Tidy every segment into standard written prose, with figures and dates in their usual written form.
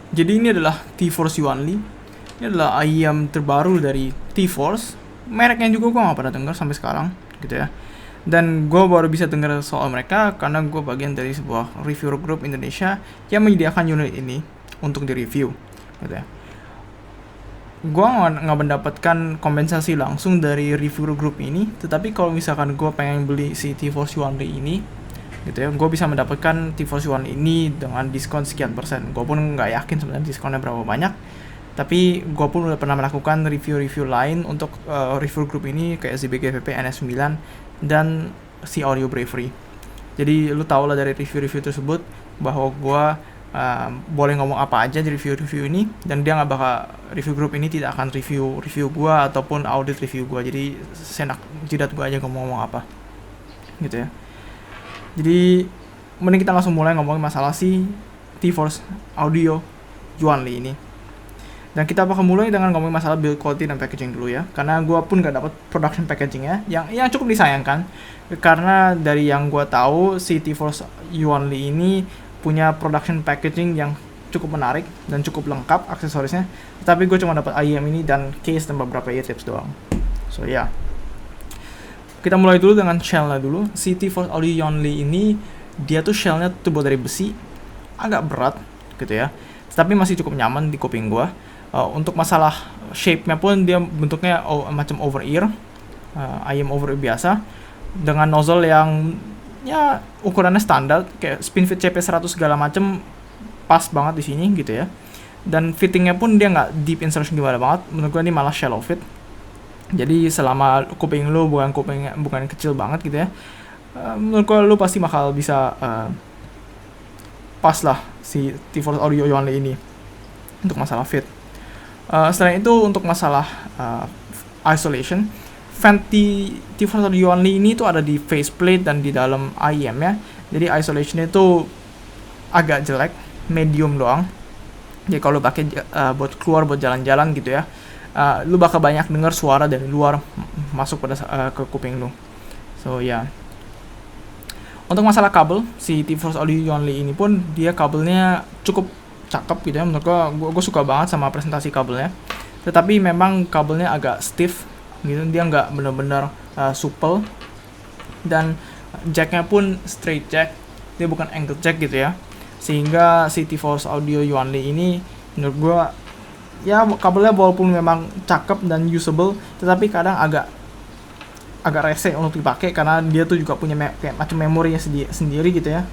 Jadi ini adalah T-Force Yuanli. Ini adalah ayam terbaru dari T-Force. Mereknya juga gue gak pernah dengar sampai sekarang gitu ya. Dan gue baru bisa dengar soal mereka karena gue bagian dari sebuah reviewer group Indonesia yang menyediakan unit ini untuk direview gitu ya. Gue nggak mendapatkan kompensasi langsung dari reviewer group ini, tetapi kalau misalkan gue pengen beli si T-Force Yuanli ini gitu ya, gue bisa mendapatkan T-Force Yuanli ini dengan diskon sekian persen. Gue pun nggak yakin sebenarnya diskonnya berapa banyak, tapi gue pun udah pernah melakukan review-review lain untuk reviewer group ini kayak ZBG VP NS9 dan si Audio Bravery. Jadi lu tau lah dari review-review tersebut bahwa gue boleh ngomong apa aja di review-review ini, dan dia nggak bakal, review group ini tidak akan review gue ataupun audit review gue. Jadi senak jidat gue aja ngomong apa gitu ya. Jadi mending kita langsung mulai ngomongin masalah si T-Force Audio Yuanli ini. Dan kita bakal mulai dengan ngomongin masalah build quality dan packaging dulu ya, karena gue pun gak dapat production packagingnya, yang cukup disayangkan. Karena dari yang gue tahu si T-Force Yuanli ini punya production packaging yang cukup menarik dan cukup lengkap aksesorisnya, tapi gue cuma dapat IEM ini dan case dan beberapa eartips doang. So ya, yeah. Kita mulai dulu dengan shellnya dulu. Si T-Force Audio Yuanli ini dia tuh shellnya terbuat dari besi, agak berat gitu ya, tapi masih cukup nyaman di kuping gue. Untuk masalah shape-nya pun dia bentuknya macam over ear, IEM over ear biasa, dengan nozzle yang ya ukurannya standar kayak SpinFit CP100 segala macem, pas banget di sini gitu ya. Dan fittingnya pun dia nggak deep insertion gimana banget, menurut gue ini malah shallow fit. Jadi selama kuping lu bukan kecil banget gitu ya, menurut gue lu pasti bakal bisa pas lah si T-Force Audio Yuanli ini untuk masalah fit. Selain itu untuk masalah isolation, vent di T-Force Audio Yuanli ini tuh ada di faceplate dan di dalam IEM ya. Jadi isolationnya itu agak jelek, medium doang. Jadi kalau pakai buat keluar buat jalan-jalan gitu ya, lu bakal banyak dengar suara dari luar masuk ke kuping lu. So ya. Yeah. Untuk masalah kabel, si T-Force Audio Yuanli ini pun dia kabelnya cukup cakep gitu ya. Menurut gue suka banget sama presentasi kabelnya. Tetapi memang kabelnya agak stiff gitu, dia nggak benar-benar supel, dan jacknya pun straight jack, dia bukan angle jack gitu ya, sehingga si T-Force Audio Yuanli ini menurut gue ya kabelnya walaupun memang cakep dan usable, tetapi kadang agak rese untuk dipakai karena dia tuh juga punya kayak macam memorinya sendiri gitu ya.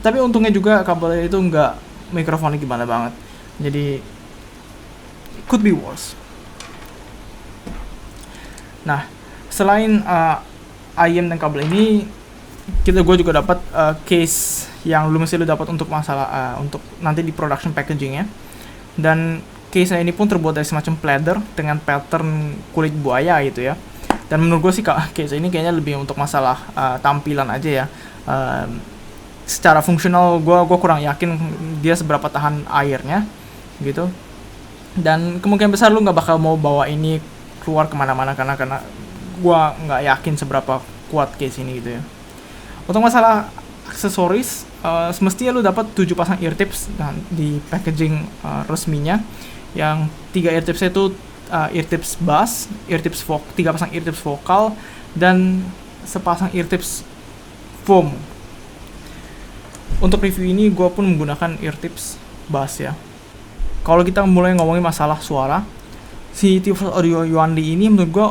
Tapi untungnya juga kabelnya itu nggak mikrofonnya gimana banget, jadi could be worse. Nah, selain IEM dan kabel ini, gue juga dapat case yang lu dapat untuk masalah untuk nanti di production packagingnya. Dan case ini pun terbuat dari semacam pleather dengan pattern kulit buaya gitu ya. Dan menurut gue sih case ini kayaknya lebih untuk masalah tampilan aja ya. Secara fungsional gue kurang yakin dia seberapa tahan airnya gitu. Dan kemungkinan besar lu nggak bakal mau bawa ini keluar kemana-mana karena gue nggak yakin seberapa kuat case ini gitu ya. Untuk masalah aksesoris, semestinya lu dapat 7 pasang eartips di packaging resminya. Yang 3 eartipsnya itu eartips bass, 3 pasang eartips vokal, dan sepasang eartips foam. Untuk review ini gue pun menggunakan eartips bass ya. Kalau kita mulai ngomongin masalah suara, si T-Force Audio Yuanli ini menurut gue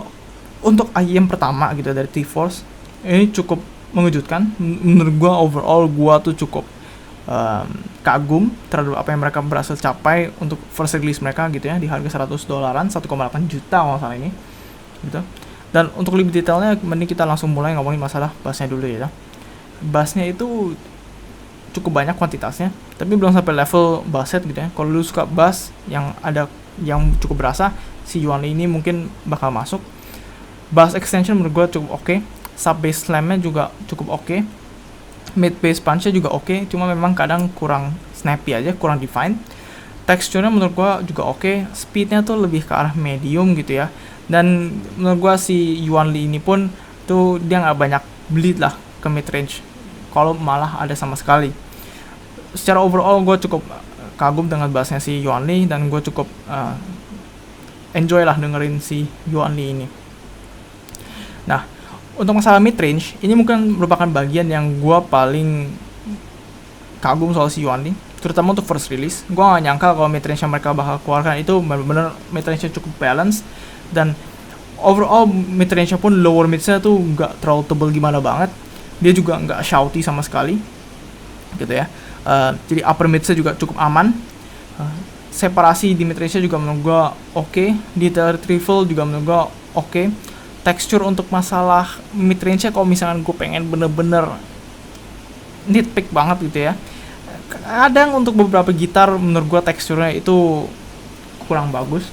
untuk IEM pertama gitu dari T-Force ini cukup mengejutkan. Menurut gue overall gue tuh cukup kagum terhadap apa yang mereka berhasil capai untuk first release mereka gitu ya, di harga $100, 1,8 juta kalau salah ini gitu. Dan untuk lebih detailnya mending kita langsung mulai ngomongin masalah bassnya dulu ya. Bassnya itu cukup banyak kuantitasnya, tapi belum sampai level bass set gitu ya. Kalau lu suka bass yang cukup berasa, si Yuanli ini mungkin bakal masuk. Bass extension menurut gue cukup oke. Sub bass slamnya juga cukup oke. Mid bass punch-nya juga oke, cuma memang kadang kurang snappy aja, kurang defined. Teksturnya menurut gue juga oke. Speednya tuh lebih ke arah medium gitu ya. Dan menurut gue si Yuanli ini pun tuh dia nggak banyak bleed lah ke mid range, kalau malah ada sama sekali. Secara overall gue cukup kagum dengan bassnya si Yuan Li, dan gue cukup enjoy lah dengerin si Yuan Li ini. Nah, untuk masalah mid range, ini mungkin merupakan bagian yang gue paling kagum soal si Yuan Li, terutama untuk first release. Gue gak nyangka kalau mid range yang mereka bakal keluarkan itu benar-benar mid range-nya cukup balance, dan overall mid range-nya pun lower mid-nya tuh gak terlalu tebel gimana banget. Dia juga gak shouty sama sekali gitu ya. Jadi upper mid-nya juga cukup aman. Separasi di mid range-nya juga menurut gue oke. Detail retrieval juga menurut gue oke. Texture untuk masalah mid range-nya, kalau misalkan gue pengen bener-bener nitpick banget gitu ya, kadang untuk beberapa gitar menurut gue teksturnya itu kurang bagus,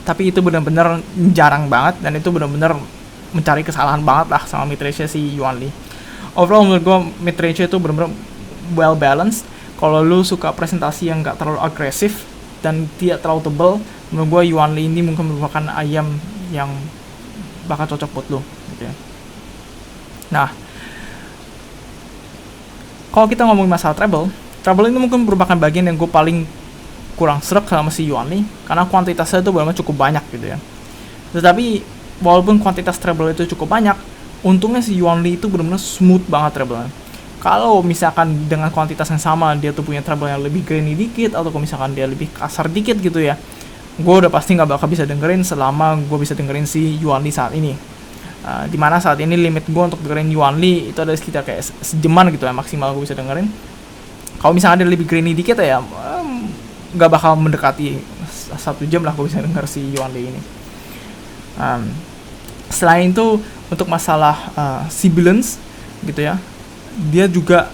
tapi itu benar-benar jarang banget, dan itu benar-benar mencari kesalahan banget lah sama mid range-nya si Yuan Li. Overall menurut gue mid range-nya itu benar-benar well balanced. Kalau lu suka presentasi yang gak terlalu agresif dan tidak terlalu tebal, menurut gue Yuan Li ini mungkin merupakan ayam yang bakal cocok buat lu gitu ya. Nah, kalau kita ngomongin masalah treble ini mungkin merupakan bagian yang gue paling kurang srek sama si Yuan Li, karena kuantitasnya itu benar-benar cukup banyak gitu ya. Tetapi walaupun kuantitas treble itu cukup banyak, untungnya si Yuan Li itu benar-benar smooth banget treble-nya. Kalau misalkan dengan kuantitas yang sama dia tuh punya treble yang lebih grainy dikit, atau kalau misalkan dia lebih kasar dikit gitu ya, gue udah pasti nggak bakal bisa dengerin selama gue bisa dengerin si Yuan Li saat ini. Dimana saat ini limit gue untuk dengerin Yuan Li itu ada sekitar kayak sejaman gitu ya, maksimal gue bisa dengerin. Kalau misalnya ada lebih grainy dikit ya, nggak bakal mendekati 1 jam lah gue bisa denger si Yuan Li ini. Selain itu untuk masalah sibilance gitu ya, dia juga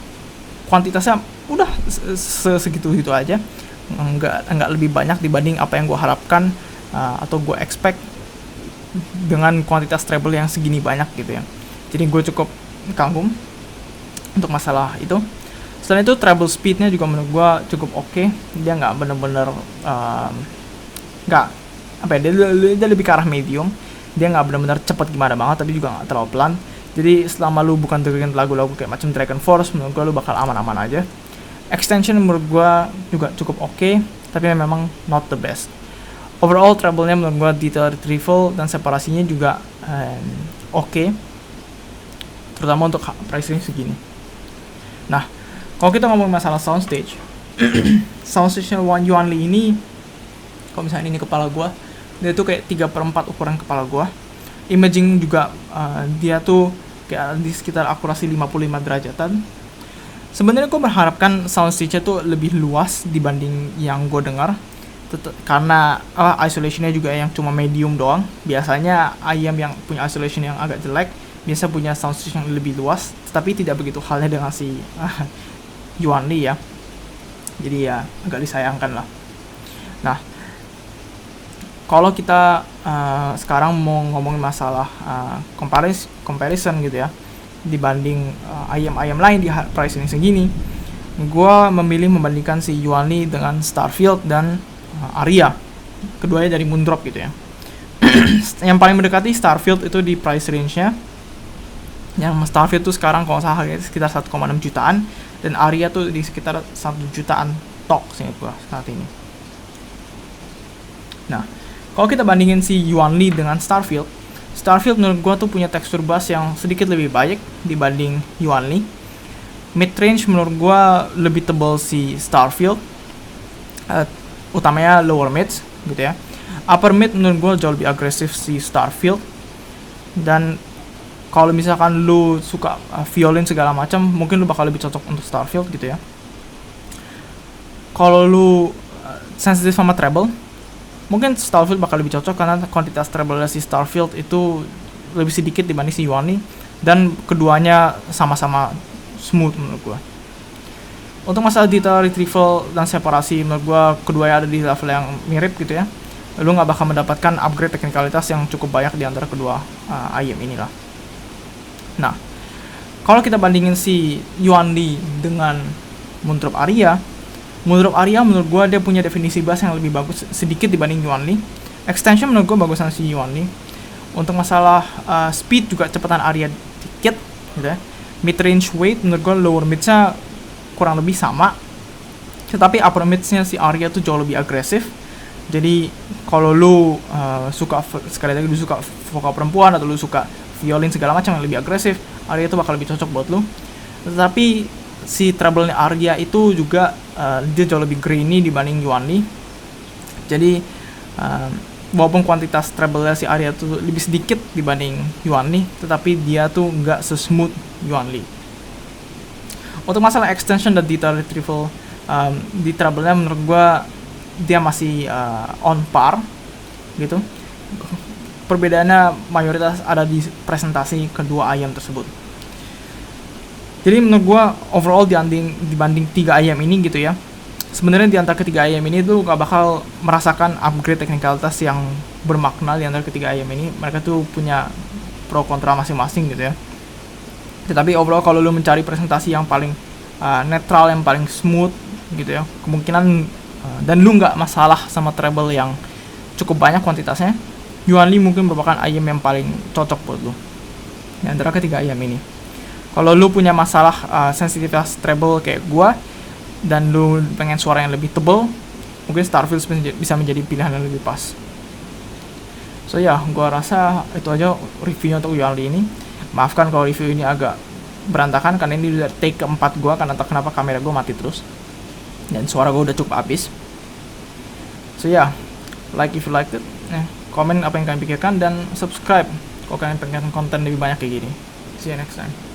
kuantitasnya udah segitu-gitu aja, nggak lebih banyak dibanding apa yang gue harapkan atau gue expect dengan kuantitas treble yang segini banyak gitu ya. Jadi gue cukup kagum untuk masalah itu. Selain itu treble speednya juga menurut gue cukup oke. Dia nggak bener-bener nggak apa ya, dia lebih ke arah medium. Dia nggak bener-bener cepat gimana banget, tapi juga nggak terlalu pelan. Jadi selama lu bukan dengerin lagu-lagu kayak macam Dragon Force, menurut gue lu bakal aman-aman aja. Extension menurut gue juga cukup oke, tapi memang not the best. Overall treble-nya menurut gue detail retrieval dan separasinya juga oke, terutama untuk price range segini. Nah, kalau kita ngomong masalah soundstage, soundstage-nya Yuan Li ini, kalau misalnya ini kepala gue, dia tuh kayak 3/4 ukuran kepala gue. Imaging juga dia tuh kayak di sekitar akurasi 55 derajatan. Sebenarnya gue mengharapkan soundstage-nya tuh lebih luas dibanding yang gue dengar, karena isolationnya juga yang cuma medium doang. Biasanya ayam yang punya isolation yang agak jelek biasa punya soundstage yang lebih luas, tapi tidak begitu halnya dengan si Yuan Li ya. Jadi ya agak disayangkan lah. Nah, kalau kita sekarang mau ngomongin masalah comparison gitu ya, dibanding ayam-ayam lain di price ini segini, gue memilih membandingkan si Yuan Li dengan Starfield dan Aria. Keduanya dari Moondrop gitu ya. Yang paling mendekati Starfield itu di price range-nya. Yang Starfield tuh sekarang kalau salah harganya sekitar 1,6 jutaan, dan Aria tuh di sekitar 1 jutaan tok seingat gue saat ini. Nah, kalau kita bandingin si Yuan Li dengan Starfield menurut gue tuh punya tekstur bass yang sedikit lebih baik dibanding Yuan Li. Mid range menurut gue lebih tebal si Starfield, utamanya lower mids gitu ya. Upper mid menurut gue jauh lebih agresif si Starfield. Dan kalau misalkan lu suka violin segala macam, mungkin lu bakal lebih cocok untuk Starfield gitu ya. Kalau lu sensitif sama treble, mungkin Starfield bakal lebih cocok karena kuantitas treble si Starfield itu lebih sedikit dibanding si Yuan Li, dan keduanya sama-sama smooth menurut gue. Untuk masalah detail retrieval dan separasi, menurut gue keduanya ada di level yang mirip gitu ya. Lu nggak bakal mendapatkan upgrade teknikalitas yang cukup banyak di antara kedua ayam inilah. Nah, kalau kita bandingin si Yuan Li dengan Moondrop Aria menurut gue dia punya definisi bass yang lebih bagus sedikit dibanding Yuan Li. Extension menurut gue bagusan si Yuan Li. Untuk masalah speed juga cepatan Aria dikit gitu ya. Mid range weight menurut gue lower mid-nya kurang lebih sama. Tetapi upper midsnya si Arya tuh jauh lebih agresif. Jadi kalau lu suka, sekali lagi lu suka vokal perempuan atau lu suka violin segala macam yang lebih agresif, Arya itu bakal lebih cocok buat lu. Tetapi si treble-nya Arya itu juga dia jauh lebih grainy dibanding Yuan Li. Jadi walaupun kuantitas treble-nya si Arya itu lebih sedikit dibanding Yuan Li, tetapi dia tuh nggak sesmooth Yuan Li. Untuk masalah extension dan detail retrieval di treble-nya menurut gue dia masih on par gitu. Perbedaannya mayoritas ada di presentasi kedua ayam tersebut. Jadi menurut gue overall dibanding 3 ayam ini gitu ya, sebenarnya di antara ketiga ayam ini tuh gak bakal merasakan upgrade teknikalitas yang bermakna di antara ketiga ayam ini. Mereka tuh punya pro kontra masing-masing gitu ya. Tetapi overall kalau lu mencari presentasi yang paling netral, yang paling smooth gitu ya, kemungkinan dan lu nggak masalah sama treble yang cukup banyak kuantitasnya, Yuan Li mungkin merupakan ayam yang paling cocok buat lu di antara ketiga ayam ini. Kalau lu punya masalah sensitivitas treble kayak gua dan lu pengen suara yang lebih tebal, mungkin Starfield bisa menjadi pilihan yang lebih pas. So ya, gua rasa itu aja reviewnya untuk Yuan Li ini. Maafkan kalau review ini agak berantakan karena ini udah take keempat gua, karena entah kenapa kamera gua mati terus dan suara gua udah cukup habis. So ya, like if you liked it, komen apa yang kalian pikirkan, dan subscribe kalau kalian pengen konten lebih banyak kayak gini. See you next time.